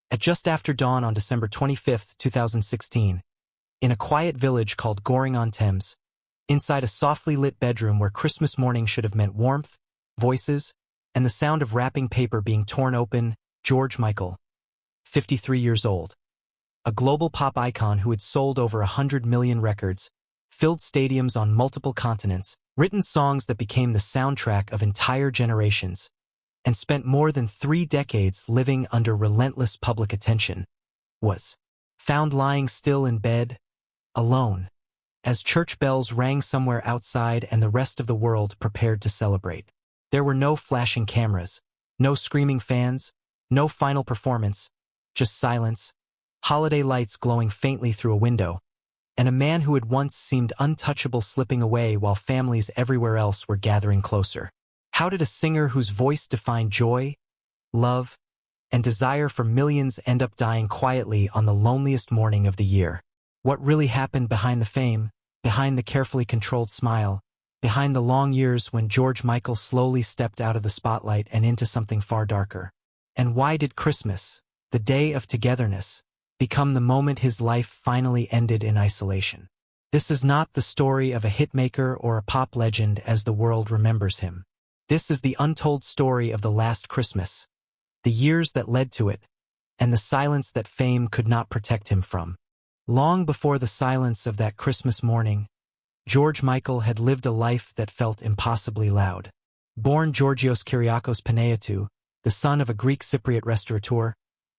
At just after dawn on December 25, 2016, in a quiet village called Goring-on-Thames, inside a softly lit bedroom where Christmas morning should have meant warmth, voices, and the sound of wrapping paper being torn open, George Michael, 53 years old, a global pop icon who had sold over 100 million records, filled stadiums on multiple continents, written songs that became the soundtrack of entire generations, and spent more than 3 decades living under relentless public attention, was found lying still in bed, alone, as church bells rang somewhere outside and the rest of the world prepared to celebrate. There were no flashing cameras, no screaming fans, no final performance, just silence, holiday lights glowing faintly through a window, and a man who had once seemed untouchable slipping away while families everywhere else were gathering closer. How did a singer whose voice defined joy, love, and desire for millions end up dying quietly on the loneliest morning of the year? What really happened behind the fame, behind the carefully controlled smile, behind the long years when George Michael slowly stepped out of the spotlight and into something far darker? And why did Christmas, the day of togetherness, become the moment his life finally ended in isolation? This is not the story of a hitmaker or a pop legend as the world remembers him. This is the untold story of the last Christmas, the years that led to it, and the silence that fame could not protect him from. Long before the silence of that Christmas morning, George Michael had lived a life that felt impossibly loud. Born Georgios Kyriakos Panayiotou, the son of a Greek Cypriot restaurateur,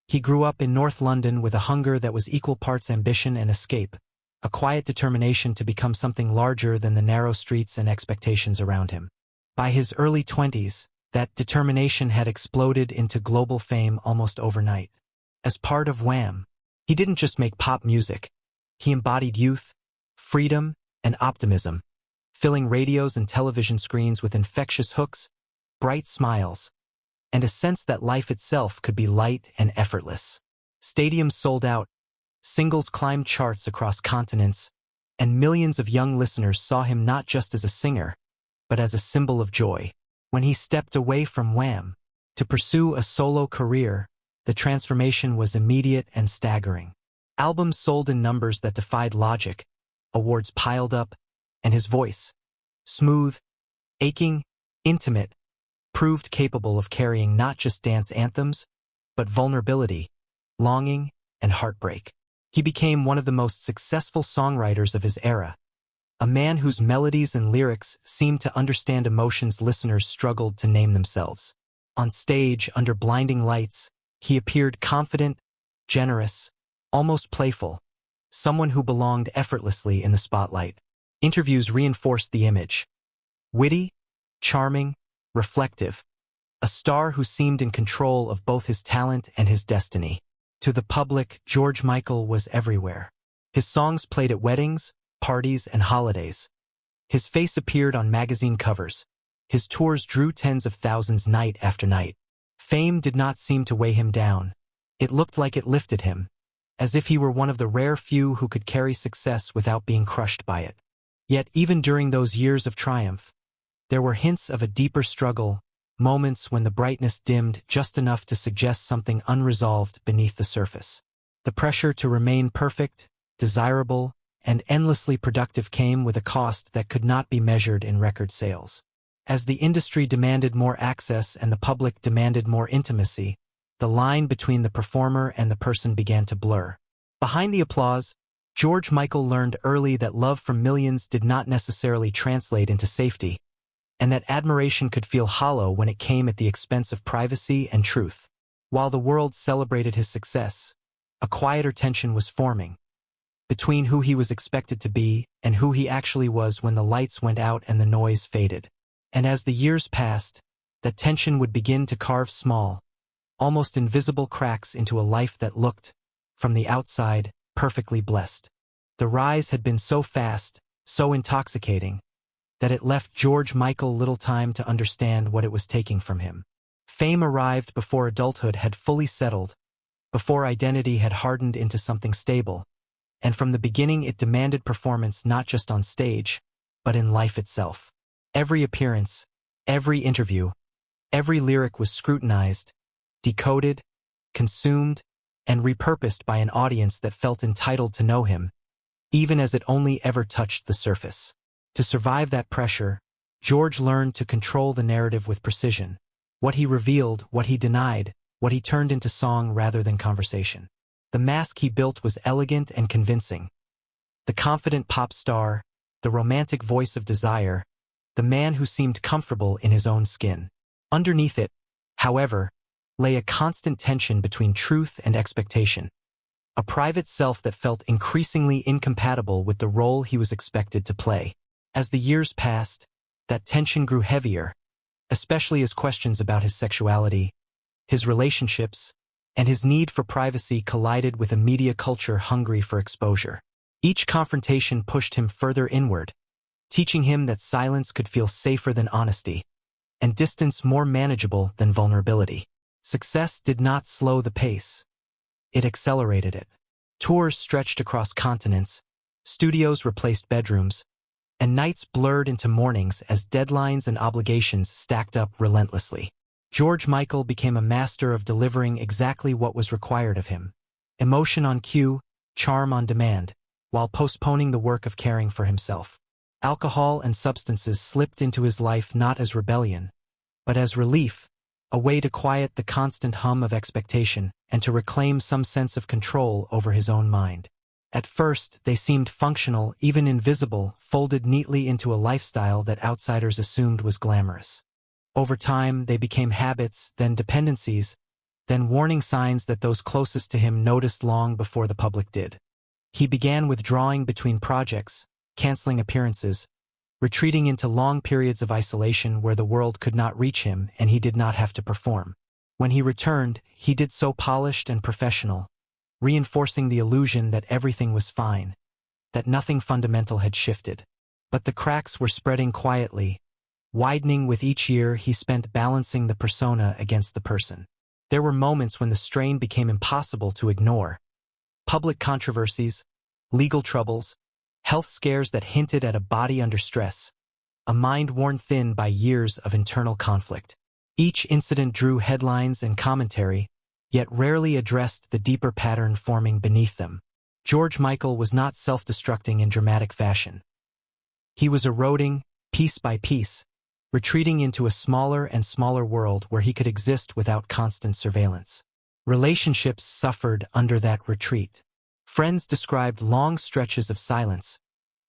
he grew up in North London with a hunger that was equal parts ambition and escape, a quiet determination to become something larger than the narrow streets and expectations around him. By his early 20s, that determination had exploded into global fame almost overnight. As part of Wham, he didn't just make pop music. He embodied youth, freedom, and optimism, filling radios and television screens with infectious hooks, bright smiles, and a sense that life itself could be light and effortless. Stadiums sold out, singles climbed charts across continents, and millions of young listeners saw him not just as a singer, but as a symbol of joy. When he stepped away from Wham to pursue a solo career, the transformation was immediate and staggering. Albums sold in numbers that defied logic, awards piled up, and his voice, smooth, aching, intimate, proved capable of carrying not just dance anthems, but vulnerability, longing, and heartbreak. He became one of the most successful songwriters of his era, a man whose melodies and lyrics seemed to understand emotions listeners struggled to name themselves. On stage, under blinding lights, he appeared confident, generous, almost playful, someone who belonged effortlessly in the spotlight. Interviews reinforced the image. Witty, charming, reflective, a star who seemed in control of both his talent and his destiny. To the public, George Michael was everywhere. His songs played at weddings, parties, and holidays. His face appeared on magazine covers. His tours drew tens of thousands night after night. Fame did not seem to weigh him down. It looked like it lifted him, as if he were one of the rare few who could carry success without being crushed by it. Yet even during those years of triumph, there were hints of a deeper struggle, moments when the brightness dimmed just enough to suggest something unresolved beneath the surface. The pressure to remain perfect, desirable, and endlessly productive came with a cost that could not be measured in record sales. As the industry demanded more access and the public demanded more intimacy, the line between the performer and the person began to blur. Behind the applause, George Michael learned early that love from millions did not necessarily translate into safety, and that admiration could feel hollow when it came at the expense of privacy and truth. While the world celebrated his success, a quieter tension was forming between who he was expected to be and who he actually was when the lights went out and the noise faded. And as the years passed, that tension would begin to carve small, almost invisible cracks into a life that looked, from the outside, perfectly blessed. The rise had been so fast, so intoxicating, that it left George Michael little time to understand what it was taking from him. Fame arrived before adulthood had fully settled, before identity had hardened into something stable, and from the beginning it demanded performance not just on stage, but in life itself. Every appearance, every interview, every lyric was scrutinized, decoded, consumed, and repurposed by an audience that felt entitled to know him, even as it only ever touched the surface. To survive that pressure, George learned to control the narrative with precision. What he revealed, what he denied, what he turned into song rather than conversation. The mask he built was elegant and convincing. The confident pop star, the romantic voice of desire, the man who seemed comfortable in his own skin. Underneath it, however, lay a constant tension between truth and expectation. A private self that felt increasingly incompatible with the role he was expected to play. As the years passed, that tension grew heavier, especially as questions about his sexuality, his relationships, and his need for privacy collided with a media culture hungry for exposure. Each confrontation pushed him further inward, teaching him that silence could feel safer than honesty, and distance more manageable than vulnerability. Success did not slow the pace. It accelerated it. Tours stretched across continents, studios replaced bedrooms, and nights blurred into mornings as deadlines and obligations stacked up relentlessly. George Michael became a master of delivering exactly what was required of him. Emotion on cue, charm on demand, while postponing the work of caring for himself. Alcohol and substances slipped into his life not as rebellion, but as relief, a way to quiet the constant hum of expectation and to reclaim some sense of control over his own mind. At first, they seemed functional, even invisible, folded neatly into a lifestyle that outsiders assumed was glamorous. Over time, they became habits, then dependencies, then warning signs that those closest to him noticed long before the public did. He began withdrawing between projects, canceling appearances, retreating into long periods of isolation where the world could not reach him and he did not have to perform. When he returned, he did so polished and professional, reinforcing the illusion that everything was fine, that nothing fundamental had shifted. But the cracks were spreading quietly, widening with each year he spent balancing the persona against the person. There were moments when the strain became impossible to ignore. Public controversies, legal troubles, health scares that hinted at a body under stress, a mind worn thin by years of internal conflict. Each incident drew headlines and commentary, yet rarely addressed the deeper pattern forming beneath them. George Michael was not self-destructing in dramatic fashion. He was eroding, piece by piece, retreating into a smaller and smaller world where he could exist without constant surveillance. Relationships suffered under that retreat. Friends described long stretches of silence,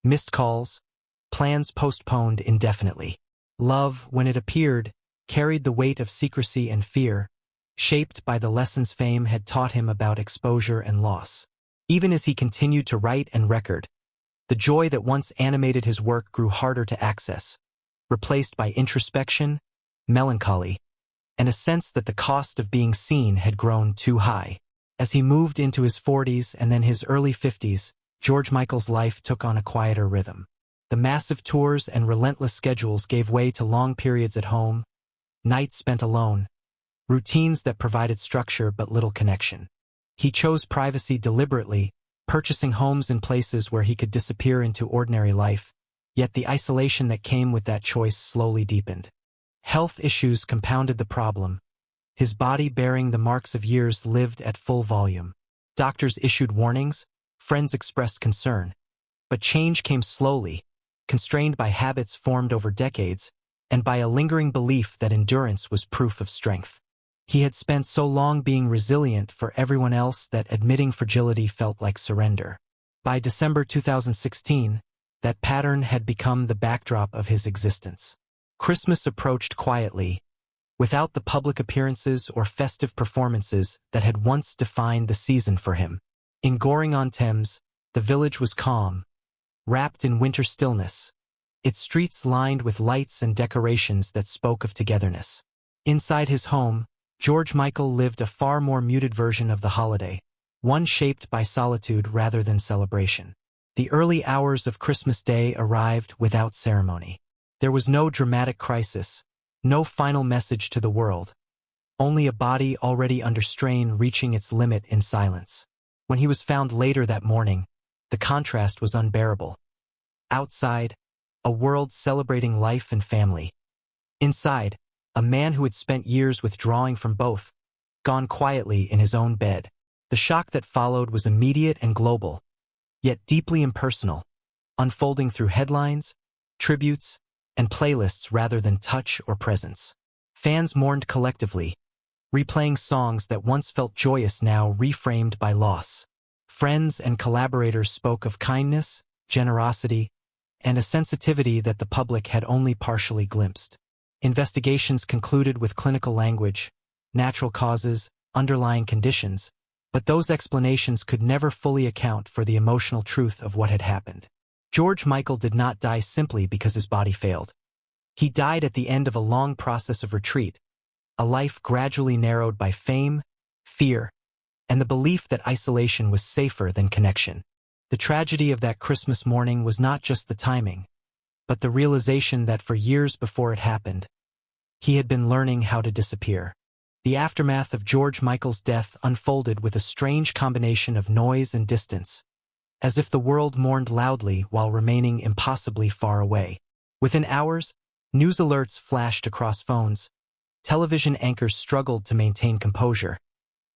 missed calls, plans postponed indefinitely. Love, when it appeared, carried the weight of secrecy and fear, shaped by the lessons fame had taught him about exposure and loss. Even as he continued to write and record, the joy that once animated his work grew harder to access, replaced by introspection, melancholy, and a sense that the cost of being seen had grown too high. As he moved into his 40s and then his early 50s, George Michael's life took on a quieter rhythm. The massive tours and relentless schedules gave way to long periods at home, nights spent alone, routines that provided structure but little connection. He chose privacy deliberately, purchasing homes in places where he could disappear into ordinary life, yet the isolation that came with that choice slowly deepened. Health issues compounded the problem, his body bearing the marks of years lived at full volume. Doctors issued warnings, friends expressed concern, but change came slowly, constrained by habits formed over decades, and by a lingering belief that endurance was proof of strength. He had spent so long being resilient for everyone else that admitting fragility felt like surrender. By December 2016, that pattern had become the backdrop of his existence. Christmas approached quietly, without the public appearances or festive performances that had once defined the season for him. In Goring-on-Thames, the village was calm, wrapped in winter stillness, its streets lined with lights and decorations that spoke of togetherness. Inside his home, George Michael lived a far more muted version of the holiday, one shaped by solitude rather than celebration. The early hours of Christmas Day arrived without ceremony. There was no dramatic crisis, no final message to the world, only a body already under strain reaching its limit in silence. When he was found later that morning, the contrast was unbearable. Outside, a world celebrating life and family. Inside, a man who had spent years withdrawing from both, gone quietly in his own bed. The shock that followed was immediate and global, yet deeply impersonal, unfolding through headlines, tributes, and playlists rather than touch or presence. Fans mourned collectively, replaying songs that once felt joyous now reframed by loss. Friends and collaborators spoke of kindness, generosity, and a sensitivity that the public had only partially glimpsed. Investigations concluded with clinical language, natural causes, underlying conditions, but those explanations could never fully account for the emotional truth of what had happened. George Michael did not die simply because his body failed. He died at the end of a long process of retreat, a life gradually narrowed by fame, fear, and the belief that isolation was safer than connection. The tragedy of that Christmas morning was not just the timing, but the realization that for years before it happened, he had been learning how to disappear. The aftermath of George Michael's death unfolded with a strange combination of noise and distance, as if the world mourned loudly while remaining impossibly far away. Within hours, news alerts flashed across phones, television anchors struggled to maintain composure,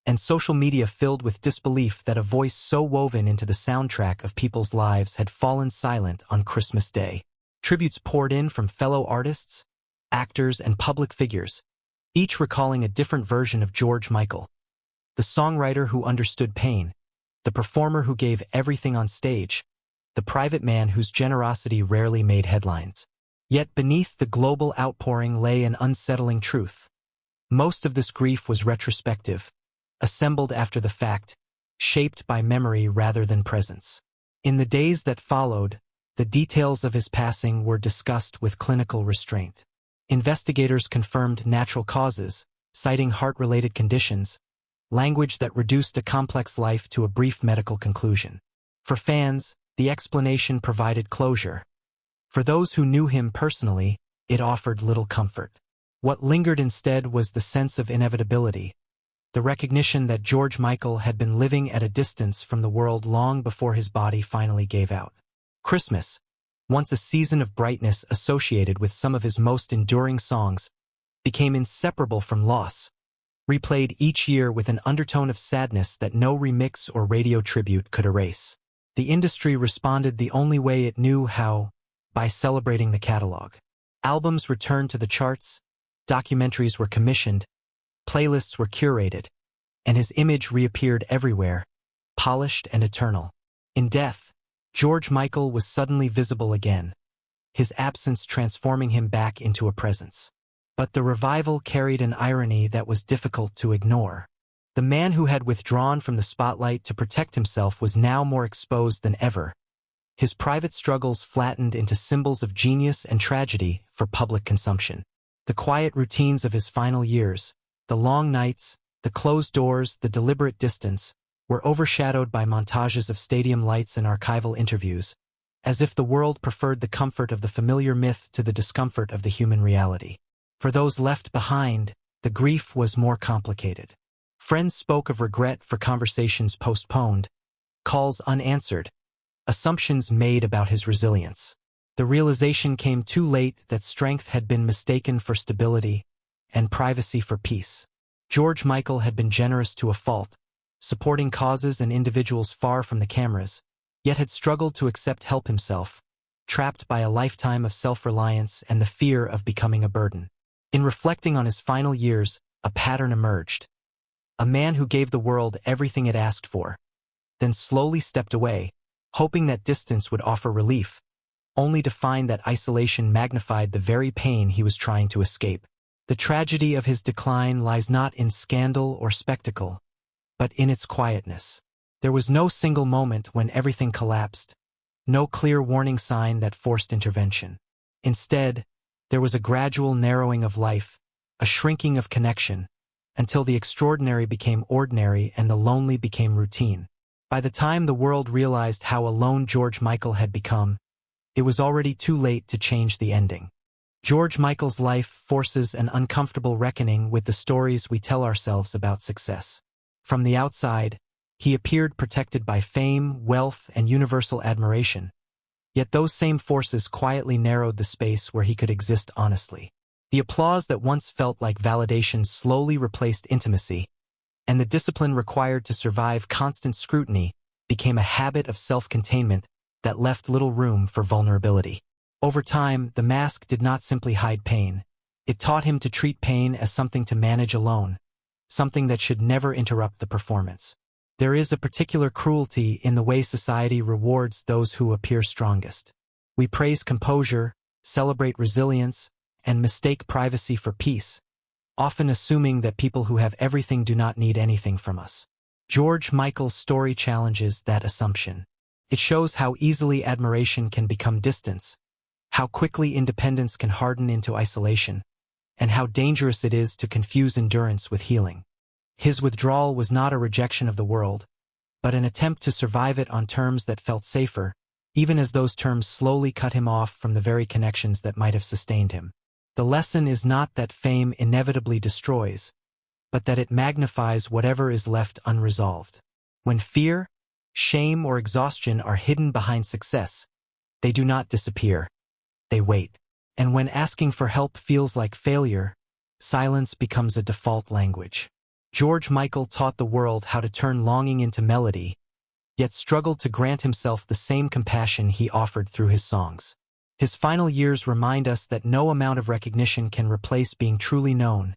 and social media filled with disbelief that a voice so woven into the soundtrack of people's lives had fallen silent on Christmas Day. Tributes poured in from fellow artists, actors, and public figures, each recalling a different version of George Michael. The songwriter who understood pain, the performer who gave everything on stage, the private man whose generosity rarely made headlines. Yet beneath the global outpouring lay an unsettling truth. Most of this grief was retrospective, assembled after the fact, shaped by memory rather than presence. In the days that followed, the details of his passing were discussed with clinical restraint. Investigators confirmed natural causes, citing heart-related conditions, language that reduced a complex life to a brief medical conclusion. For fans, the explanation provided closure. For those who knew him personally, it offered little comfort. What lingered instead was the sense of inevitability, the recognition that George Michael had been living at a distance from the world long before his body finally gave out. Christmas, once a season of brightness associated with some of his most enduring songs, became inseparable from loss, replayed each year with an undertone of sadness that no remix or radio tribute could erase. The industry responded the only way it knew how, by celebrating the catalog. Albums returned to the charts, documentaries were commissioned, playlists were curated, and his image reappeared everywhere, polished and eternal. In death, George Michael was suddenly visible again, his absence transforming him back into a presence. But the revival carried an irony that was difficult to ignore. The man who had withdrawn from the spotlight to protect himself was now more exposed than ever. His private struggles flattened into symbols of genius and tragedy for public consumption. The quiet routines of his final years, the long nights, the closed doors, the deliberate distance, were overshadowed by montages of stadium lights and archival interviews, as if the world preferred the comfort of the familiar myth to the discomfort of the human reality. For those left behind, the grief was more complicated. Friends spoke of regret for conversations postponed, calls unanswered, assumptions made about his resilience. The realization came too late that strength had been mistaken for stability and privacy for peace. George Michael had been generous to a fault, supporting causes and individuals far from the cameras, yet had struggled to accept help himself, trapped by a lifetime of self-reliance and the fear of becoming a burden. In reflecting on his final years, a pattern emerged. A man who gave the world everything it asked for, then slowly stepped away, hoping that distance would offer relief, only to find that isolation magnified the very pain he was trying to escape. The tragedy of his decline lies not in scandal or spectacle, but in its quietness. There was no single moment when everything collapsed, no clear warning sign that forced intervention. Instead, there was a gradual narrowing of life, a shrinking of connection, until the extraordinary became ordinary and the lonely became routine. By the time the world realized how alone George Michael had become, it was already too late to change the ending. George Michael's life forces an uncomfortable reckoning with the stories we tell ourselves about success. From the outside, he appeared protected by fame, wealth, and universal admiration. Yet those same forces quietly narrowed the space where he could exist honestly. The applause that once felt like validation slowly replaced intimacy, and the discipline required to survive constant scrutiny became a habit of self-containment that left little room for vulnerability. Over time, the mask did not simply hide pain. It taught him to treat pain as something to manage alone, something that should never interrupt the performance. There is a particular cruelty in the way society rewards those who appear strongest. We praise composure, celebrate resilience, and mistake privacy for peace, often assuming that people who have everything do not need anything from us. George Michael's story challenges that assumption. It shows how easily admiration can become distance, how quickly independence can harden into isolation, and how dangerous it is to confuse endurance with healing. His withdrawal was not a rejection of the world, but an attempt to survive it on terms that felt safer, even as those terms slowly cut him off from the very connections that might have sustained him. The lesson is not that fame inevitably destroys, but that it magnifies whatever is left unresolved. When fear, shame, or exhaustion are hidden behind success, they do not disappear. They wait. And when asking for help feels like failure, silence becomes a default language. George Michael taught the world how to turn longing into melody, yet struggled to grant himself the same compassion he offered through his songs. His final years remind us that no amount of recognition can replace being truly known,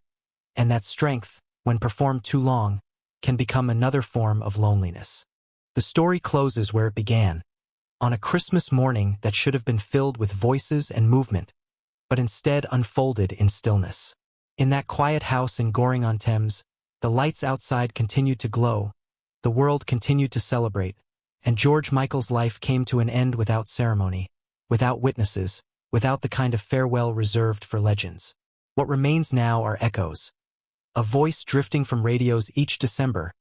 and that strength, when performed too long, can become another form of loneliness. The story closes where it began, on a Christmas morning that should have been filled with voices and movement, but instead unfolded in stillness. In that quiet house in Goring-on-Thames, the lights outside continued to glow, the world continued to celebrate, and George Michael's life came to an end without ceremony, without witnesses, without the kind of farewell reserved for legends. What remains now are echoes. A voice drifting from radios each December,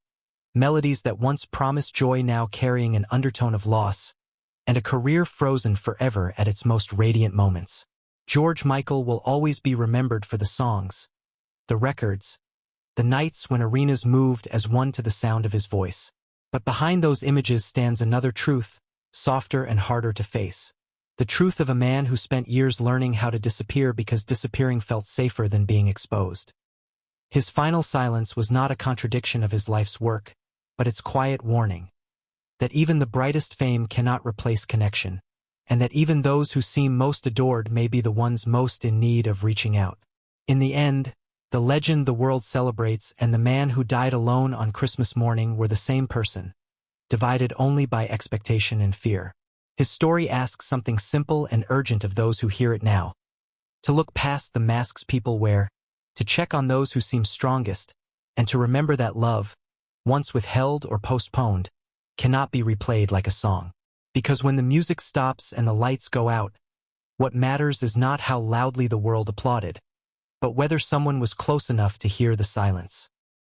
melodies that once promised joy now carrying an undertone of loss, and a career frozen forever at its most radiant moments. George Michael will always be remembered for the songs, the records, the nights when arenas moved as one to the sound of his voice. But behind those images stands another truth, softer and harder to face. The truth of a man who spent years learning how to disappear because disappearing felt safer than being exposed. His final silence was not a contradiction of his life's work, but its quiet warning that even the brightest fame cannot replace connection, and that even those who seem most adored may be the ones most in need of reaching out. In the end, the legend the world celebrates and the man who died alone on Christmas morning were the same person, divided only by expectation and fear. His story asks something simple and urgent of those who hear it now: to look past the masks people wear, to check on those who seem strongest, and to remember that love, once withheld or postponed, cannot be replayed like a song. Because when the music stops and the lights go out, what matters is not how loudly the world applauded, but whether someone was close enough to hear the silence.